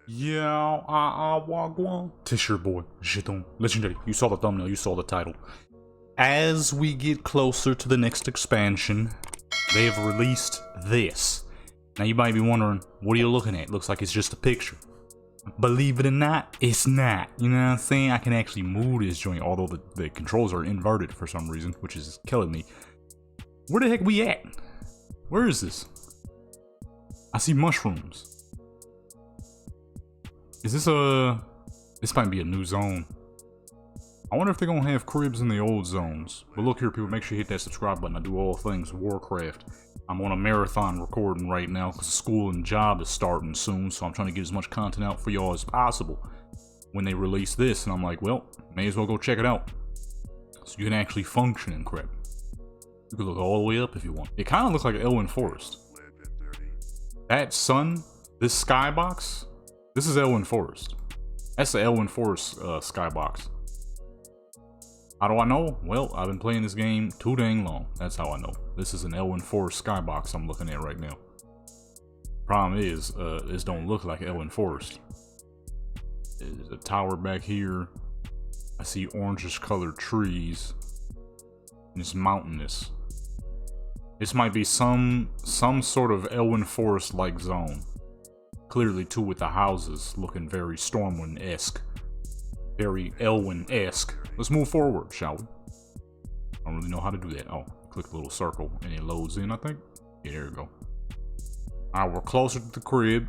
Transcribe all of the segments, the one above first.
Yeah, wagwan. Tish your boy, Jeton. Legendary. You saw the thumbnail, you saw the title. As we get closer to the next expansion, they have released this. Now you might be wondering, what are you looking at? Looks like it's just a picture. Believe it or not, it's not. You know what I'm saying? I can actually move this joint, although the controls are inverted for some reason, which is killing me. Where the heck we at? Where is this? I see mushrooms. Is this this might be a new zone. I wonder if they're gonna have cribs in the old zones. But look here, people, make sure you hit that subscribe button. I do all things Warcraft. I'm on a marathon recording right now because school and job is starting soon, so I'm trying to get as much content out for y'all as possible when they release this. And I'm like, well, may as well go check it out. So you can actually function in crap. You can look all the way up if you want. It kind of looks like Elwyn Forest. That sun, this skybox, this is Elwyn Forest. That's the Elwyn Forest skybox. How do I know? Well, I've been playing this game too dang long. That's how I know. This is an Elwyn Forest skybox I'm looking at right now. Problem is, this don't look like Elwyn Forest. There's a tower back here. I see orangish colored trees. And it's mountainous. This might be some sort of Elwyn Forest-like zone. Clearly, too, with the houses looking very Stormwind-esque. Very Elwyn-esque. Let's move forward, shall we? I don't really know how to do that. Oh, click the little circle and it loads in, I think. Yeah, there we go. Alright, we're closer to the crib.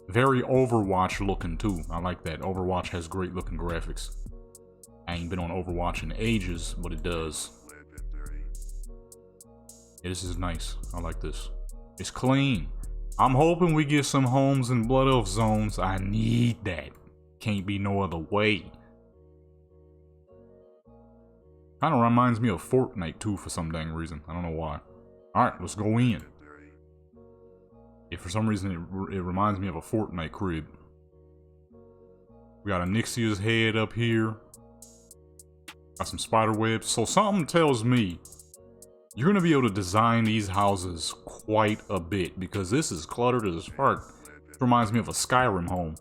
Very Overwatch looking, too. I like that. Overwatch has great looking graphics. I ain't been on Overwatch in ages, but it does. Yeah, this is nice. I like this. It's clean. I'm hoping we get some homes in Blood Elf zones. I need that. Can't be no other way. Kind of reminds me of Fortnite too for some dang reason. I don't know why. Alright, let's go in. Yeah, for some reason it reminds me of a Fortnite crib. We got a Nixia's head up here. Got some spider webs. So something tells me you're going to be able to design these houses quite a bit because this is cluttered as fuck. It reminds me of a Skyrim home.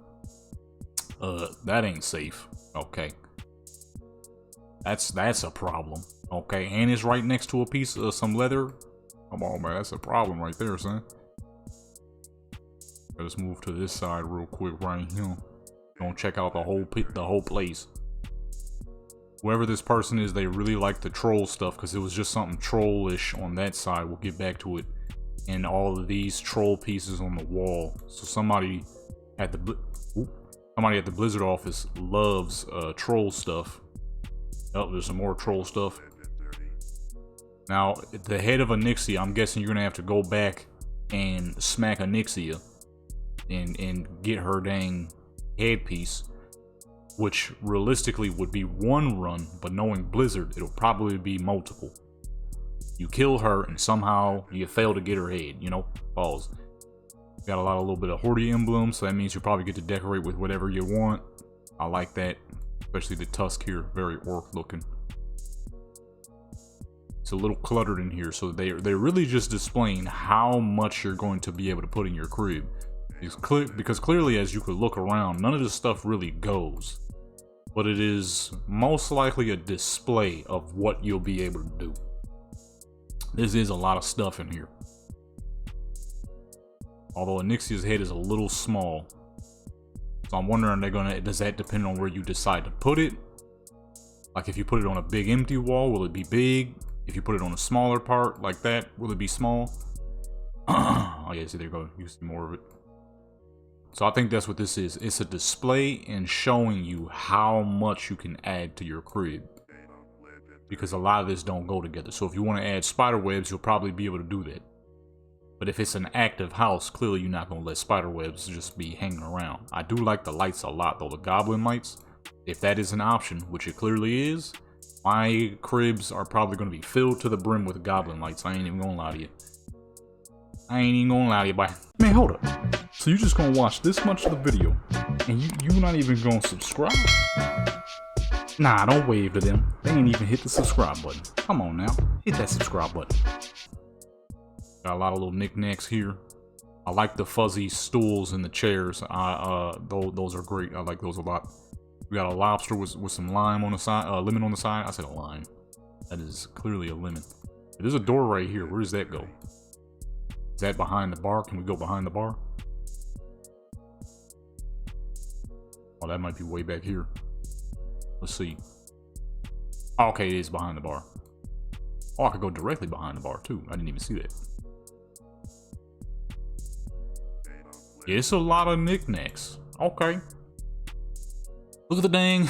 That ain't safe. Okay. That's a problem. Okay, and it's right next to a piece of some leather. Come on, man, that's a problem right there, son. Let's move to this side real quick right here. Gonna check out the whole place. Whoever this person is, they really like the troll stuff because it was just something trollish on that side. We'll get back to it. And all of these troll pieces on the wall. So somebody at the Blizzard office loves troll stuff. Oh, there's some more troll stuff. Now, the head of a Nixia, I'm guessing you're gonna have to go back and smack a Nixia and get her dang headpiece, which realistically would be one run, but knowing Blizzard, it'll probably be multiple. You kill her and somehow you fail to get her head, you know? Pause. Got a little bit of Horde emblems, so that means you probably get to decorate with whatever you want. I like that. Especially the tusk here, very orc looking. It's a little cluttered in here, so they're really just displaying how much you're going to be able to put in your crib. Because clearly, as you could look around, none of this stuff really goes. But it is most likely a display of what you'll be able to do. This is a lot of stuff in here. Although Anixia's head is a little small. So I'm wondering, does that depend on where you decide to put it? Like if you put it on a big empty wall, will it be big? If you put it on a smaller part like that, will it be small? Oh yeah, see, there you go. You see more of it. So I think that's what this is. It's a display and showing you how much you can add to your crib. Because a lot of this don't go together. So if you want to add spider webs, you'll probably be able to do that. But if it's an active house, clearly you're not going to let spider webs just be hanging around. I do like the lights a lot though, the goblin lights. If that is an option, which it clearly is, my cribs are probably going to be filled to the brim with goblin lights. I ain't even going to lie to you. I ain't even going to lie to you, boy. Man, hold up. So you just going to watch this much of the video, and you not even going to subscribe? Nah, don't wave to them. They ain't even hit the subscribe button. Come on now, hit that subscribe button. Got a lot of little knickknacks here. I like the fuzzy stools and the chairs. Those are great. I like those a lot. We got a lobster with some lime on the side, lemon on the side. I said a lime. That is clearly a lemon. There's a door right here. Where does that go? Is that behind the bar? Can we go behind the bar? Oh, that might be way back here. Let's see. Oh, okay, it is behind the bar. Oh, I could go directly behind the bar too. I didn't even see that. Yeah, it's a lot of knickknacks. Okay. Look at the dang.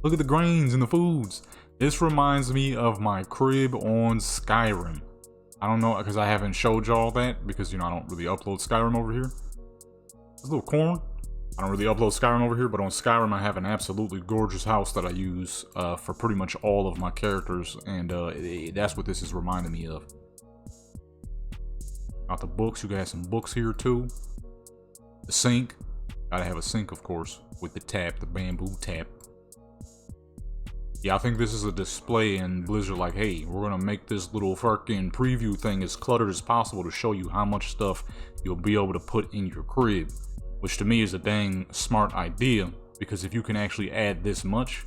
Look at the grains and the foods. This reminds me of my crib on Skyrim. I don't know, because I haven't showed y'all that, because, you know, I don't really upload Skyrim over here. There's a little corn. I don't really upload Skyrim over here, but on Skyrim I have an absolutely gorgeous house that I use for pretty much all of my characters, and that's what this is reminding me of. Got the books. You got some books here too. The sink. Gotta have a sink, of course, with the tap, the bamboo tap. Yeah, I think this is a display, and Blizzard like, hey, we're gonna make this little fucking preview thing as cluttered as possible to show you how much stuff you'll be able to put in your crib. Which to me is a dang smart idea, because if you can actually add this much,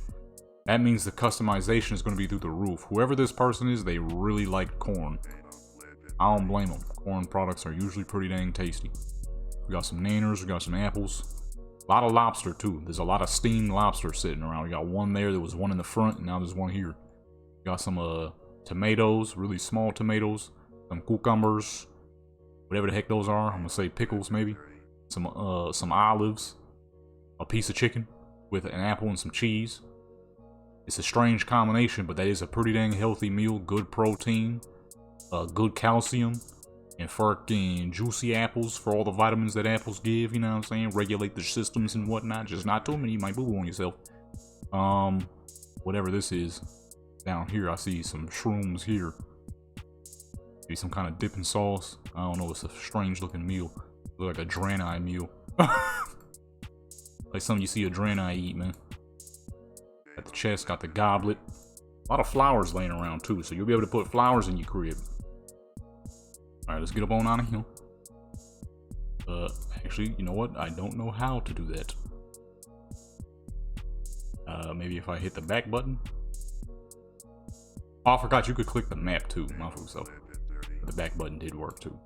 that means the customization is going to be through the roof. Whoever this person is, they really like corn. I don't blame them. Corn products are usually pretty dang tasty. We got some nanners, we got some apples. A lot of lobster too. There's a lot of steamed lobster sitting around. We got one there was one in the front, and now there's one here. We got some tomatoes, really small tomatoes, some cucumbers, whatever the heck those are. I'm gonna say pickles maybe. Some olives, a piece of chicken with an apple and some cheese. It's a strange combination, but that is a pretty dang healthy meal. Good protein, good calcium, and fucking juicy apples for all the vitamins that apples give, you know what I'm saying? Regulate the systems and whatnot. Just not too many, you might boo-boo on yourself. Whatever this is. Down here, I see some shrooms here. Maybe some kind of dipping sauce. I don't know, it's a strange looking meal. Look like a Draenei meal. Like something you see a Draenei eat, man. Got the chest, got the goblet. A lot of flowers laying around too, so you'll be able to put flowers in your crib. Alright, let's get up on out of here. Actually, you know what? I don't know how to do that. Maybe if I hit the back button. Oh, I forgot you could click the map too. My food self. The back button did work too.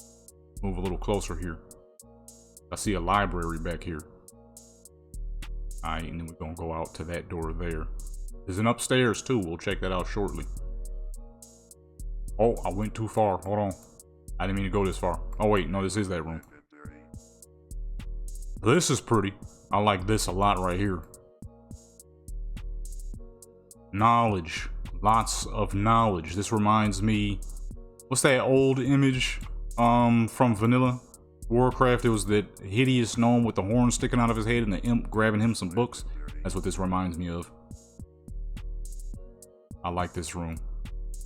Move a little closer here. I see a library back here. Alright, and then we're gonna go out to that door there. There's an upstairs too. We'll check that out shortly. Oh, I went too far. Hold on. I didn't mean to go this far. Oh wait, no, this is that room. This is pretty. I like this a lot right here. Knowledge. Lots of knowledge. This reminds me... What's that old image from Vanilla Warcraft? It was that hideous gnome with the horn sticking out of his head and the imp grabbing him some books. That's what this reminds me of. I like this room.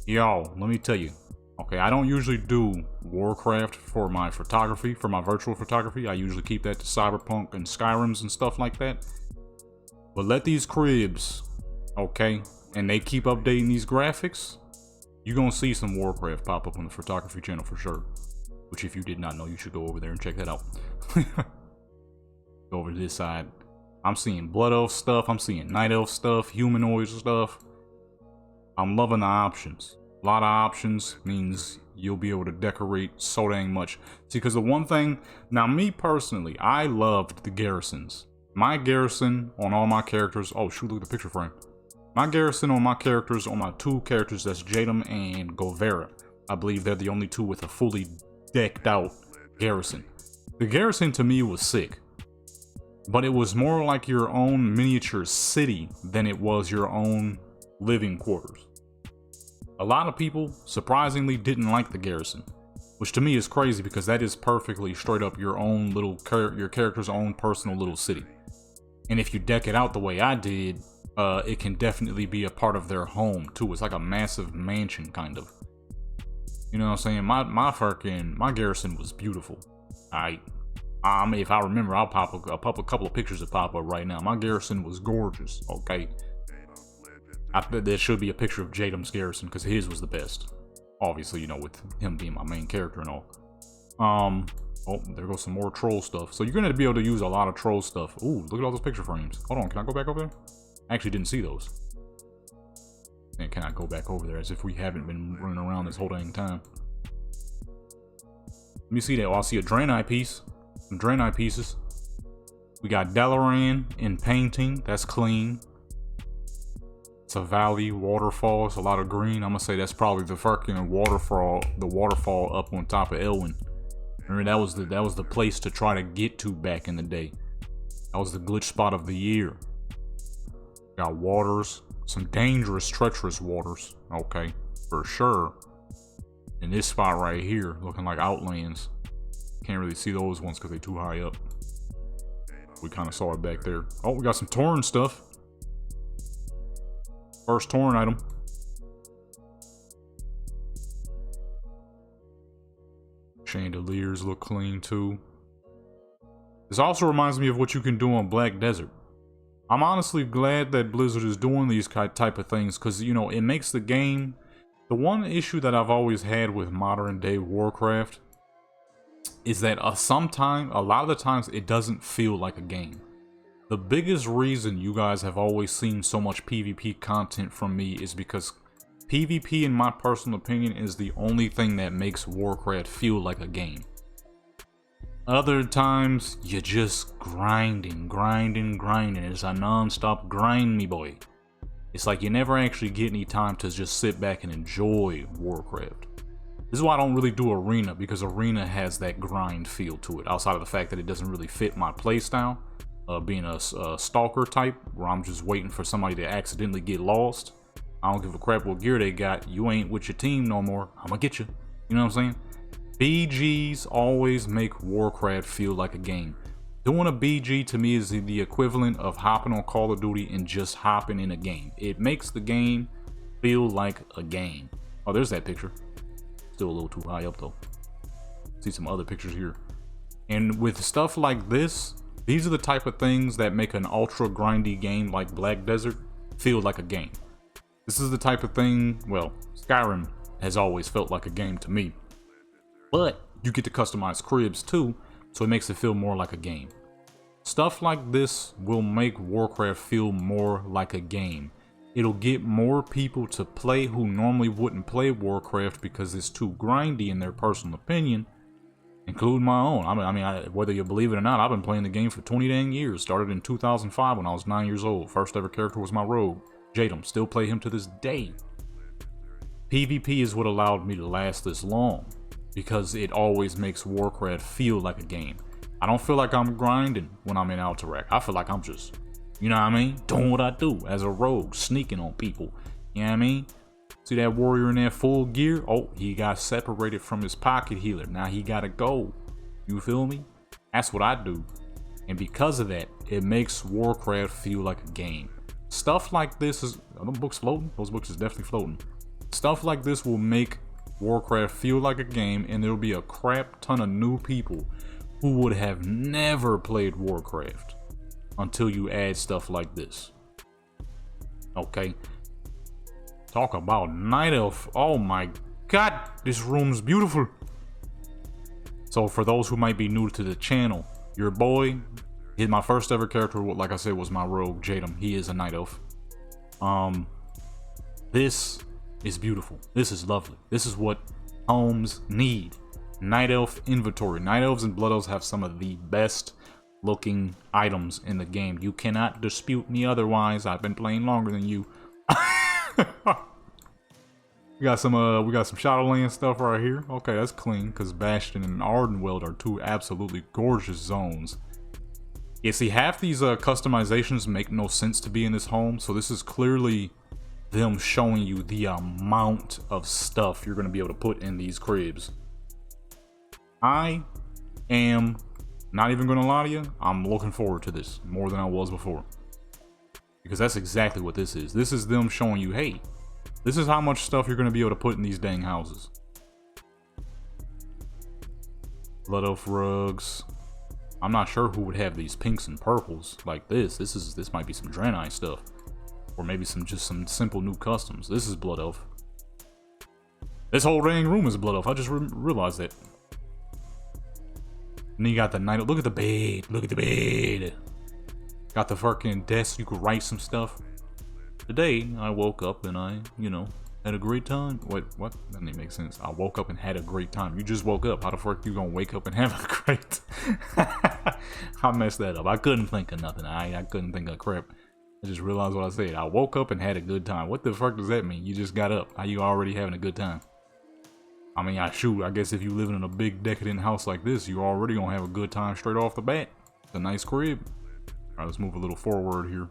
Yo, let me tell you. Okay, I don't usually do Warcraft for my photography, for my virtual photography. I usually keep that to Cyberpunk and Skyrims and stuff like that. But let these cribs, okay, and they keep updating these graphics, you're gonna see some Warcraft pop up on the photography channel for sure. Which, if you did not know, you should go over there and check that out. Go over to this side. I'm seeing Blood Elf stuff. I'm seeing Night Elf stuff. Humanoid stuff. I'm loving the options. A lot of options means you'll be able to decorate so dang much. See, because the one thing... Now, me personally, I loved the garrisons. My garrison on all my characters... Oh, shoot, look at the picture frame. My garrison on my characters, on my two characters, that's Jadam and Govera. I believe they're the only two with a fully decked out garrison. The garrison to me was sick, but it was more like your own miniature city than it was your own living quarters. A lot of people surprisingly didn't like the garrison, which to me is crazy because that is perfectly straight up your own little your character's own personal little city. And if you deck it out the way I did, it can definitely be a part of their home too. It's like a massive mansion kind of. You know what I'm saying? My garrison was beautiful. If I remember, I'll pop a couple of pictures that pop up right now. My garrison was gorgeous. Okay, there should be a picture of Jadam's garrison because his was the best. Obviously, you know, with him being my main character and all. Oh, there goes some more troll stuff. So you're going to be able to use a lot of troll stuff. Ooh, look at all those picture frames. Hold on, can I go back over there? I actually didn't see those. And can I go back over there as if we haven't been running around this whole dang time? Let me see that. Oh, I see a Draenei piece. Some Draenei pieces. We got Dalaran in painting. That's clean. It's a valley, waterfall. It's a lot of green. I'm gonna say that's probably the fucking waterfall. The waterfall up on top of Elwyn. Remember that was the place to try to get to back in the day. That was the glitch spot of the year. Got waters, some dangerous, treacherous waters. Okay, for sure. And this spot right here, looking like Outlands. Can't really see those ones because they're too high up. We kind of saw it back there. Oh, we got some Tauren stuff. First Tauren item. Chandeliers look clean too. This also reminds me of what you can do on Black Desert. I'm honestly glad that Blizzard is doing these type of things because, you know, it makes the game... The one issue that I've always had with modern day Warcraft is that a lot of the times it doesn't feel like a game. The biggest reason you guys have always seen so much PvP content from me is because PvP, in my personal opinion, is the only thing that makes Warcraft feel like a game. Other times, you're just grinding. It's a non-stop grind, me boy. It's like you never actually get any time to just sit back and enjoy Warcraft. This is why I don't really do Arena, because Arena has that grind feel to it, outside of the fact that it doesn't really fit my playstyle. Being a stalker type, where I'm just waiting for somebody to accidentally get lost. I don't give a crap what gear they got. You ain't with your team no more. I'm gonna get you. You know what I'm saying? BGs always make Warcraft feel like a game. Doing a BG to me is the equivalent of hopping on Call of Duty and just hopping in a game. It makes the game feel like a game. Oh, there's that picture. Still a little too high up though. See some other pictures here. And with stuff like this, these are the type of things that make an ultra grindy game like Black Desert feel like a game. This is the type of thing, well, Skyrim has always felt like a game to me. But you get to customize cribs too, so it makes it feel more like a game. Stuff like this will make Warcraft feel more like a game. It'll get more people to play who normally wouldn't play Warcraft because it's too grindy in their personal opinion, including my own. I mean, whether you believe it or not, I've been playing the game for 20 dang years. Started in 2005 when I was 9 years old. First ever character was my rogue, Jadam. Still play him to this day. PvP is what allowed me to last this long, because it always makes Warcraft feel like a game. I don't feel like I'm grinding when I'm in Alterac. I feel like I'm just, you know what I mean, doing what I do as a rogue, sneaking on people. You know what I mean? See that warrior in that full gear? Oh, he got separated from his pocket healer. Now he gotta go. You feel me? That's what I do. And because of that, it makes Warcraft feel like a game. Stuff like this is... Are those books floating? Those books is definitely floating. Stuff like this will make Warcraft feel like a game, and there'll be a crap ton of new people who would have never played Warcraft until you add stuff like this. Okay. Talk about Night Elf. Oh my god, this room's beautiful. So for those who might be new to the channel, your boy, my first ever character, like I said, was my rogue, Jadam. He is a Night Elf. This is beautiful. This is lovely. This is what homes need. Night Elf inventory. Night Elves and Blood Elves have some of the best looking items in the game. You cannot dispute me otherwise. I've been playing longer than you. we got some Shadowland stuff right here. Okay, that's clean, because Bastion and Ardenweld are two absolutely gorgeous zones. Yeah, see, half these customizations make no sense to be in this home, so this is clearly them showing you the amount of stuff you're going to be able to put in these cribs. I am not even going to lie to you, I'm looking forward to this more than I was before. Because that's exactly what this is. This is them showing you, hey, this is how much stuff you're going to be able to put in these dang houses. Blood Elf rugs. I'm not sure who would have these pinks and purples like this. This might be some Draenei stuff. Or maybe just some simple new customs. This is Blood Elf. This whole dang room is Blood Elf. I just realized that. And then you got the night. Look at the bed. Look at the bed. Got the fucking desk. You could write some stuff. Today, I woke up and I, had a great time. Wait, what? That didn't make sense. I woke up and had a great time. You just woke up. How the fuck you gonna wake up and have a great I messed that up. I couldn't think of nothing. I couldn't think of crap. I just realized what I said. I woke up and had a good time. What the fuck does that mean? You just got up. How you already having a good time? I mean, I guess if you living in a big decadent house like this, you already gonna have a good time straight off the bat. It's a nice crib. Alright, let's move a little forward here.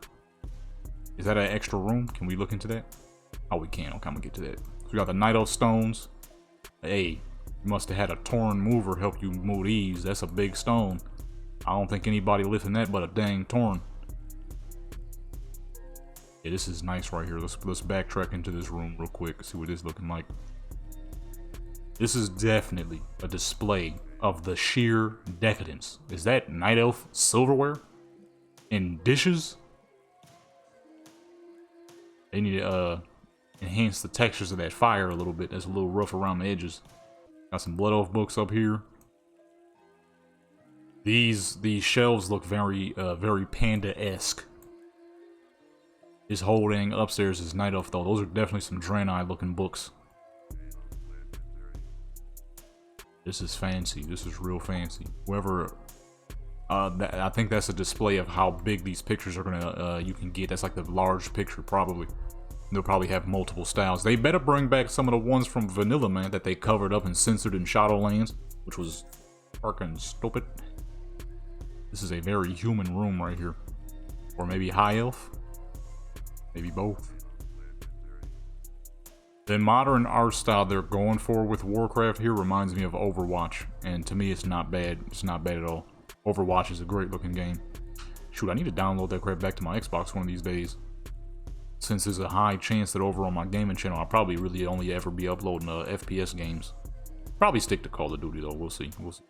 Is that an extra room? Can we look into that? Oh, we can. Okay, I'm gonna get to that. So we got the Night Elf stones. Hey, you must have had a Tauren mover help you move these. That's a big stone. I don't think anybody lifting that but a dang Tauren. Yeah, this is nice right here. Let's backtrack into this room real quick. See what this is looking like. This is definitely a display of the sheer decadence. Is that Night Elf silverware? And dishes? They need to enhance the textures of that fire a little bit. That's a little rough around the edges. Got some Blood Elf books up here. These shelves look very panda-esque. This whole thing upstairs is Night Elf though. Those are definitely some Draenei looking books. This is fancy. This is real fancy. Whoever, I think that's a display of how big these pictures are gonna, you can get. That's like the large picture probably. They'll probably have multiple styles. They better bring back some of the ones from Vanilla Man that they covered up and censored in Shadowlands, which was fucking stupid. This is a very human room right here. Or maybe High Elf. Maybe both. The modern art style they're going for with Warcraft here reminds me of Overwatch. And to me, it's not bad. It's not bad at all. Overwatch is a great looking game. Shoot, I need to download that crap back to my Xbox one of these days. Since there's a high chance that over on my gaming channel, I'll probably really only ever be uploading FPS games. Probably stick to Call of Duty though. We'll see. We'll see.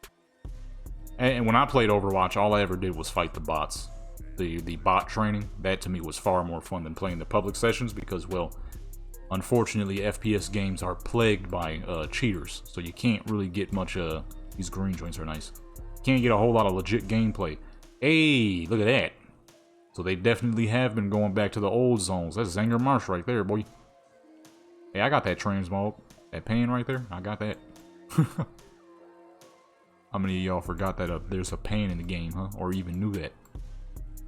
And when I played Overwatch, all I ever did was fight the bots. The bot training, that to me was far more fun than playing the public sessions because, well, unfortunately, FPS games are plagued by cheaters, so you can't really get much. These green joints are nice. Can't get a whole lot of legit gameplay. Hey, look at that. So they definitely have been going back to the old zones. That's Zanger Marsh right there, boy. Hey, I got that transmog. That pan right there, I got that. How many of y'all forgot that there's a pan in the game, huh? Or even knew that?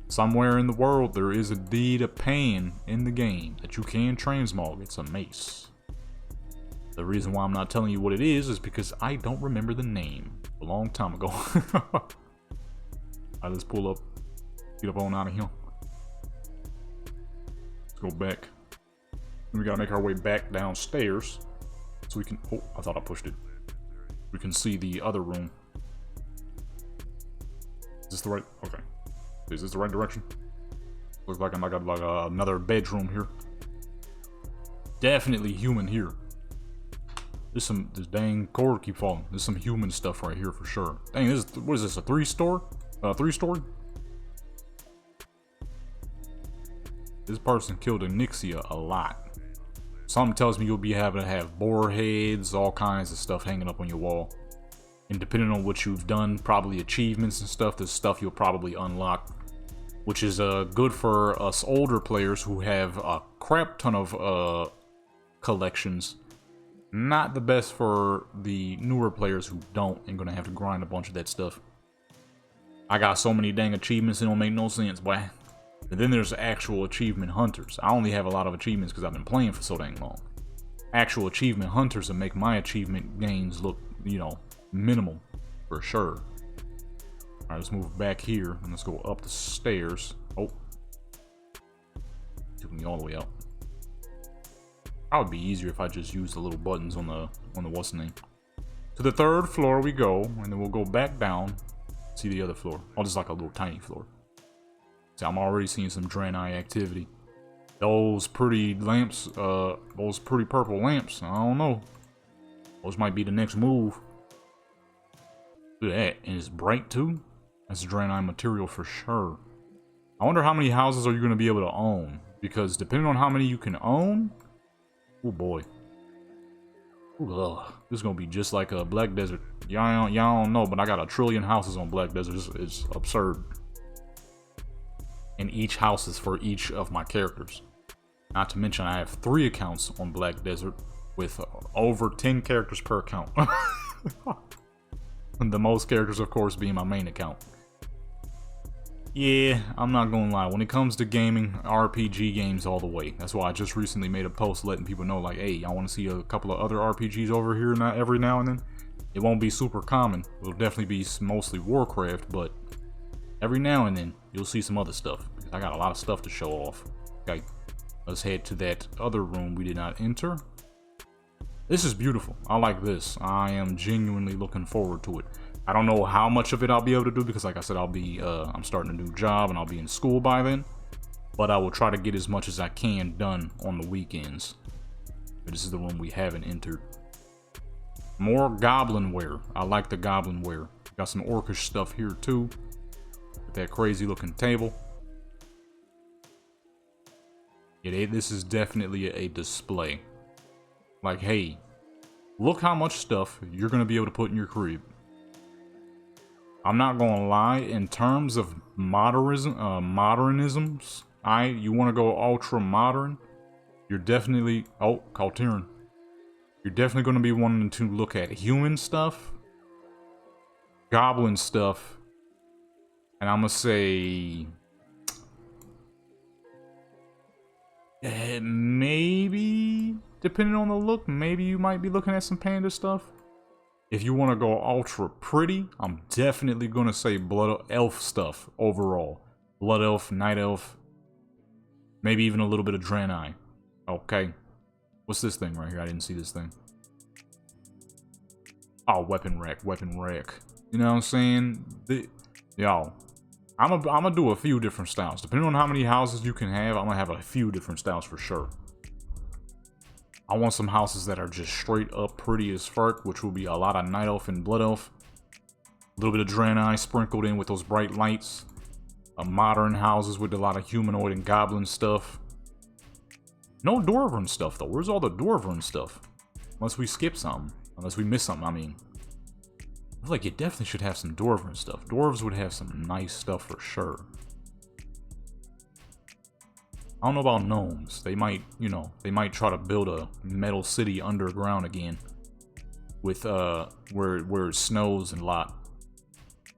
Somewhere in the world, there is indeed a pan in the game that you can transmog. It's a mace. The reason why I'm not telling you what it is because I don't remember the name. A long time ago. Alright, let's pull up. Get up on out of here. Let's go back. We gotta make our way back downstairs. So we can... Oh, I thought I pushed it. We can see the other room. Is this the right... Okay. Is this the right direction? Looks like I might got like another bedroom here. Definitely human here. There's some... This dang cord keep falling. There's some human stuff right here for sure. Dang, this is... What is this? A three-story? Three-story? This person killed Onyxia a lot. Something tells me you'll be having to have boar heads, all kinds of stuff hanging up on your wall. And depending on what you've done, probably achievements and stuff, there's stuff you'll probably unlock. Which is good for us older players who have a crap ton of collections. Not the best for the newer players who don't and gonna have to grind a bunch of that stuff. I got so many dang achievements, it don't make no sense, boy. And then there's actual achievement hunters. I only have a lot of achievements because I've been playing for so dang long. Actual achievement hunters that make my achievement gains look, minimal for sure. Alright, let's move back here and let's go up the stairs. Oh. Took me all the way up. Probably be easier if I just used the little buttons on the what's the name. To the third floor we go, and then we'll go back down. See the other floor. Oh, just like a little tiny floor. See, I'm already seeing some Draenei activity. Those pretty lamps, those pretty purple lamps, I don't know. Those might be the next move. Look at that, and it's bright too. That's Draenei material for sure. I wonder how many houses are you going to be able to own? Because depending on how many you can own, oh boy. Ugh, this is gonna be just like a Black Desert. Y'all don't know, but I got 1 trillion houses on Black Desert. It's absurd. And each house is for each of my characters. Not to mention, I have 3 accounts on Black Desert with over 10 characters per account. And the most characters, of course, being my main account. Yeah, I'm not gonna lie. When it comes to gaming, RPG games all the way. That's why I just recently made a post letting people know, like, hey, I want to see a couple of other RPGs over here every now and then. It won't be super common. It'll definitely be mostly Warcraft, but every now and then you'll see some other stuff. I got a lot of stuff to show off. Okay, let's head to that other room we did not enter. This is beautiful. I like this. I am genuinely looking forward to it. I don't know how much of it I'll be able to do because, like I said, I'm starting a new job and I'll be in school by then. But I will try to get as much as I can done on the weekends. But this is the room we haven't entered. More goblin wear. I like the goblin wear. Got some orcish stuff here too. With that crazy looking table. Yeah, this is definitely a display. Like, hey, look how much stuff you're gonna be able to put in your crib. I'm not gonna lie, in terms of modernisms, you want to go ultra modern, you're definitely, oh, Kaltiran. You're definitely going to be wanting to look at human stuff, goblin stuff, and I'm gonna say, maybe, depending on the look, maybe you might be looking at some panda stuff. If you want to go ultra pretty, I'm definitely going to say Blood Elf stuff overall. Blood Elf, Night Elf, maybe even a little bit of Draenei. Okay. What's this thing right here? I didn't see this thing. Oh, weapon rack. You know what I'm saying? Y'all, I'm gonna do a few different styles. Depending on how many houses you can have, I'm gonna have a few different styles for sure. I want some houses that are just straight up pretty as fuck, which will be a lot of Night Elf and Blood Elf. A little bit of Draenei sprinkled in with those bright lights. Modern houses with a lot of humanoid and goblin stuff. No Dwarven stuff, though. Where's all the Dwarven stuff? Unless we skip something. Unless we miss something, I mean. I feel like you definitely should have some Dwarven stuff. Dwarves would have some nice stuff for sure. I don't know about gnomes. They might, you know, they might try to build a metal city underground again. With, where it snows a lot.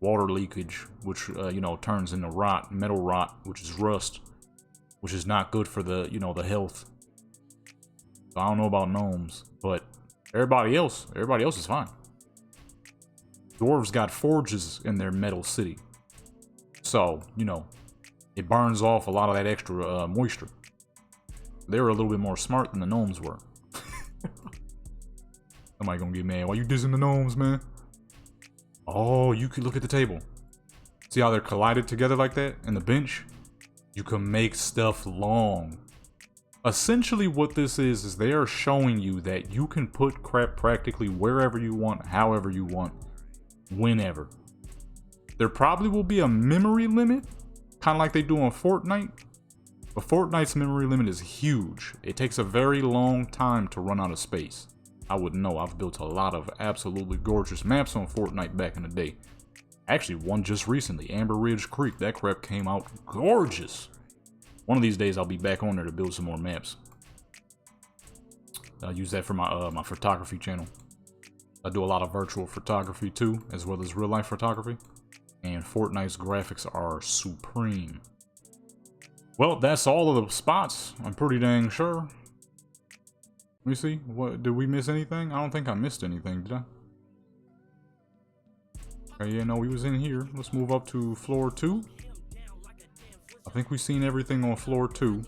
Water leakage, which, you know, turns into rot, metal rot, which is rust. Which is not good for the, you know, the health. So I don't know about gnomes, but everybody else is fine. Dwarves got forges in their metal city. So, you know, it burns off a lot of that extra moisture. They were a little bit more smart than the gnomes were. Somebody gonna get mad. Why you dissing the gnomes, man? Oh, you could look at the table. See how they're collided together like that? And the bench? You can make stuff long. Essentially what this is they are showing you that you can put crap practically wherever you want, however you want, whenever. There probably will be a memory limit, kind of like they do on Fortnite. But Fortnite's memory limit is huge. It takes a very long time to run out of space. I wouldn't know. I've built a lot of absolutely gorgeous maps on Fortnite back in the day. Actually, one just recently, Amber Ridge Creek. That crap came out gorgeous. One of these days, I'll be back on there to build some more maps. I'll use that for my my photography channel. I do a lot of virtual photography too, as well as real life photography. And Fortnite's graphics are supreme. Well, that's all of the spots. I'm pretty dang sure. Let me see. What, did we miss anything? I don't think I missed anything, did I? Okay, yeah, no, we was in here. Let's move up to floor 2. I think we've seen everything on floor 2.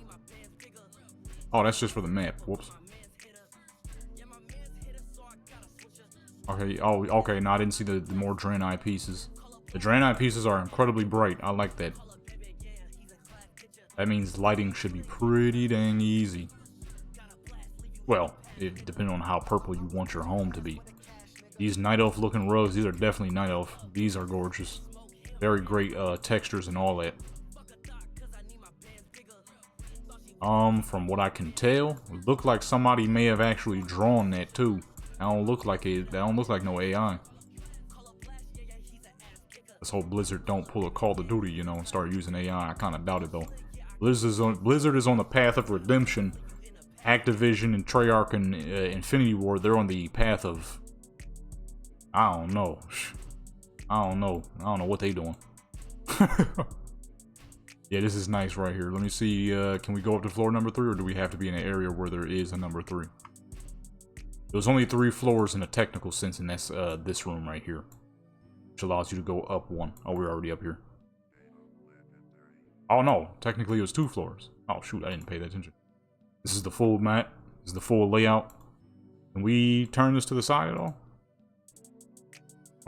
Oh, that's just for the map. Whoops. Okay, oh, okay, no, I didn't see the more Draenei pieces. The Draenei pieces are incredibly bright. I like that. That means lighting should be pretty dang easy. Well, depending on how purple you want your home to be. These Night Elf looking rugs, these are definitely Night Elf. These are gorgeous. Very great textures and all that. From what I can tell, it looked like somebody may have actually drawn that too. That don't look like it. That don't look like no AI. Let's hope Blizzard don't pull a Call of Duty, you know, and start using AI. I kind of doubt it though. Blizzard is on the path of redemption. Activision and Treyarch and Infinity Ward, they're on the path of, I don't know. I don't know what they doing. Yeah, this is nice right here. Let me see, can we go up to floor number 3, or do we have to be in an area where there is a number 3? There's only 3 floors in a technical sense, and that's this room right here, which allows you to go up 1. Oh, we're already up here. Oh no, technically it was 2 floors. Oh shoot, I didn't pay that attention. This is the full map. This is the full layout. Can we turn this to the side at all?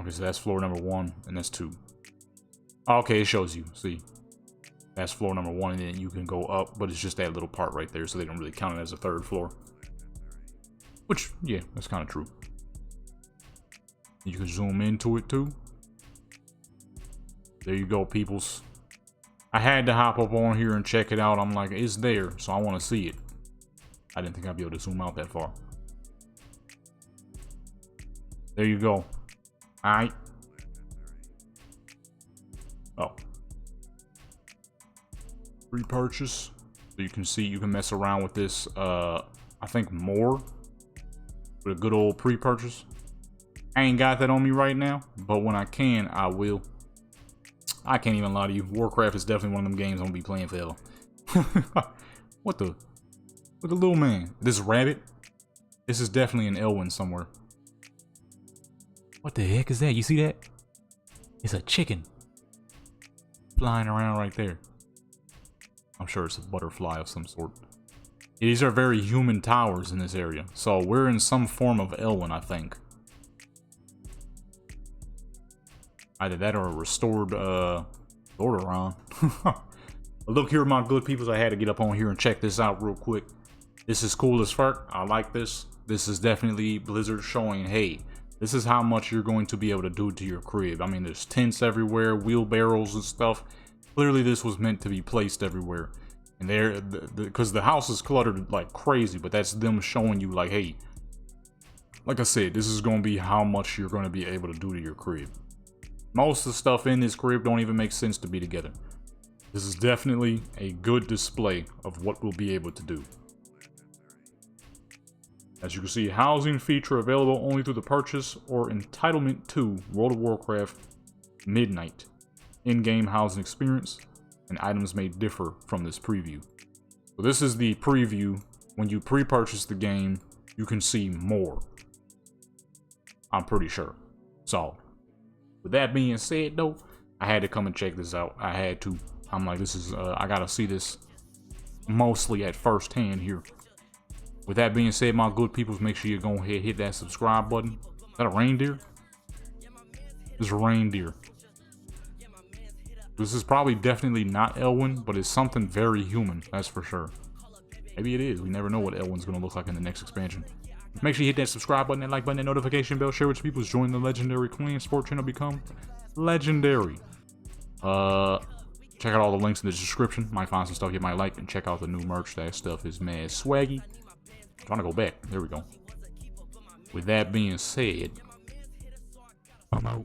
Okay, so that's floor number 1, and that's 2. Okay, it shows you. See, that's floor number 1, and then you can go up, but it's just that little part right there, so they don't really count it as a 3rd floor. Which, yeah, that's kind of true. You can zoom into it too. There you go, peoples. I had to hop up on here and check it out. I'm like, it's there, so I want to see it. I didn't think I'd be able to zoom out that far. There you go. Alright. Oh. Repurchase. So you can see, you can mess around with this, I think more. With a good old pre-purchase. I ain't got that on me right now, but when I can, I will. I can't even lie to you. Warcraft is definitely one of them games I'm gonna be playing forever. What the? Look at little man. This rabbit? This is definitely an Elwyn somewhere. What the heck is that? You see that? It's a chicken. Flying around right there. I'm sure it's a butterfly of some sort. These are very human towers in this area. So we're in some form of Elwyn, I think. Either that or a restored, Lordaeron. Look here, my good peoples. I had to get up on here and check this out real quick. This is cool as fuck. I like this. This is definitely Blizzard showing, hey, this is how much you're going to be able to do to your crib. I mean, there's tents everywhere, wheelbarrows and stuff. Clearly, this was meant to be placed everywhere. And there, because the house is cluttered like crazy, but that's them showing you, like, hey, like I said, this is going to be how much you're going to be able to do to your crib. Most of the stuff in this crib don't even make sense to be together. This is definitely a good display of what we'll be able to do. As you can see, housing feature available only through the purchase or entitlement to World of Warcraft Midnight. In-game housing experience and items may differ from this preview. So this is the preview. When you pre-purchase the game, you can see more. I'm pretty sure. So, with that being said though, I had to come and check this out. I had to. I'm like, this is, I gotta see this mostly at first hand here. With that being said, my good peoples, make sure you go ahead and hit that subscribe button. Is that a reindeer? It's a reindeer. This is probably definitely not Elwyn, but it's something very human, that's for sure. Maybe it is. We never know what Elwyn's gonna look like in the next expansion. Make sure you hit that subscribe button, that like button, that notification bell, share with your people, join the legendary clan sport channel, become legendary. Check out all the links in the description. Might find some stuff you might like, and check out the new merch. That stuff is mad swaggy. Trying to go back. There we go. With that being said, I'm out.